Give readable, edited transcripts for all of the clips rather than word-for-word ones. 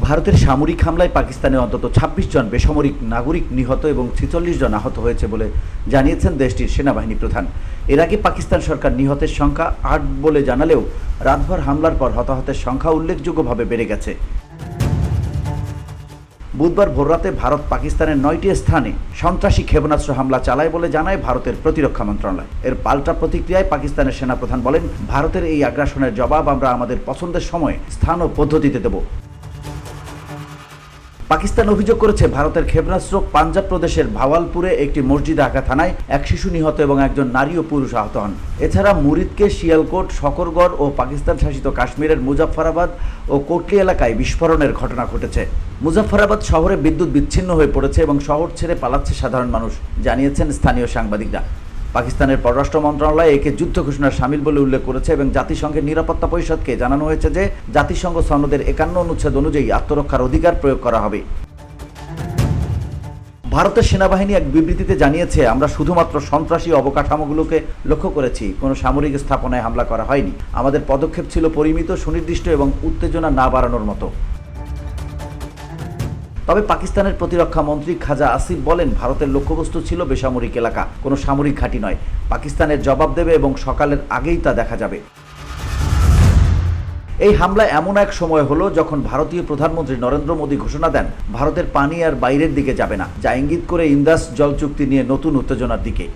ভারতের সামরিক হামলায় পাকিস্তানে অন্তত ২৬ জন বেসামরিক নাগরিক নিহত এবং ৪৬ জন আহত হয়েছে বলে জানিয়েছেন দেশটির সেনাবাহিনী প্রধান। এর আগে পাকিস্তান সরকার নিহতের সংখ্যা ৮ বলে জানালেও রাতভর হামলার পর হতাহতের সংখ্যা উল্লেখযোগ্যভাবে বেড়ে গেছে। বুধবার ভোররাতে ভারত পাকিস্তানের ৯টি স্থানে সন্ত্রাসী ক্ষেপণাস্ত্র হামলা চালায় বলে জানায় ভারতের প্রতিরক্ষা মন্ত্রণালয়। এর পাল্টা প্রতিক্রিয়ায় পাকিস্তানের সেনাপ্রধান বলেন, ভারতের এই আগ্রাসনের জবাব আমরা আমাদের পছন্দের সময়, স্থান ও পদ্ধতিতে দেব। পাকিস্তান অভিযোগ করেছে ভারতের ক্ষেপণাস্ত্র পাঞ্জাব প্রদেশের ভাওয়ালপুরে একটি মসজিদে আঘাত হানায় এক শিশু নিহত এবং একজন নারী ও পুরুষ আহত হন। এছাড়া মুরিদকে শিয়ালকোট, শকরগড় ও পাকিস্তান শাসিত কাশ্মীরের মুজাফফরাবাদ ও কোটলি এলাকায় বিস্ফোরণের ঘটনা ঘটেছে। মুজাফফরাবাদ শহরে বিদ্যুৎ বিচ্ছিন্ন হয়ে পড়েছে এবং শহর ছেড়ে পালাচ্ছে সাধারণ মানুষ, জানিয়েছেন স্থানীয় সাংবাদিকরা। পাকিস্তানের পররাষ্ট্র মন্ত্রণালয় একে যুদ্ধ ঘোষণার শামিল বলে উল্লেখ করেছে এবং জাতিসংঘের নিরাপত্তা পরিষদকে জানানো হয়েছে যে জাতিসংঘ সনদের ৫১ অনুচ্ছেদ অনুযায়ী আত্মরক্ষার অধিকার প্রয়োগ করা হবে। ভারতের সেনাবাহিনী এক বিবৃতিতে জানিয়েছে, আমরা শুধুমাত্র সন্ত্রাসী অবকাঠামোগুলোকে লক্ষ্য করেছি, কোনো সামরিক স্থাপনায় হামলা করা হয়নি। আমাদের পদক্ষেপ ছিল পরিমিত, সুনির্দিষ্ট এবং উত্তেজনা না বাড়ানোর মতো। তবে পাকিস্তানের প্রতিরক্ষা মন্ত্রী খাজা আসিফ বলেন, ভারতের লক্ষ্যবস্তু ছিল বেসামরিক এলাকা, কোনো সামরিক ঘাঁটি নয়। পাকিস্তানের জবাব দেবে এবং সকালের আগেই তা দেখা যাবে। এই হামলা এমন এক সময় হলো যখন ভারতীয় প্রধানমন্ত্রী নরেন্দ্র মোদী ঘোষণা দেন ভারতের পানি আর বাইরের দিকে যাবে না, যা ইঙ্গিত করে ইন্দাস জল চুক্তি নিয়ে নতুন উত্তেজনার দিকে।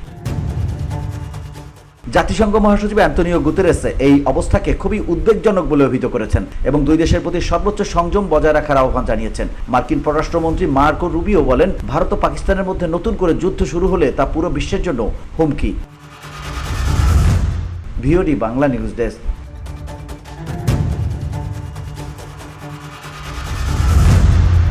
জাতিসংঘ মহাসচিব অ্যান্তনিও গুতেরেস এই অবস্থাকে খুবই উদ্বেগজনক বলে অভিহিত করেছেন এবং দুই দেশের প্রতি সর্বোচ্চ সংযম বজায় রাখার আহ্বান জানিয়েছেন। মার্কিন পররাষ্ট্রমন্ত্রী মার্কো রুবিও বলেন, ভারত ও পাকিস্তানের মধ্যে নতুন করে যুদ্ধ শুরু হলে তা পুরো বিশ্বের জন্য হুমকি। VOD Bangla news desk.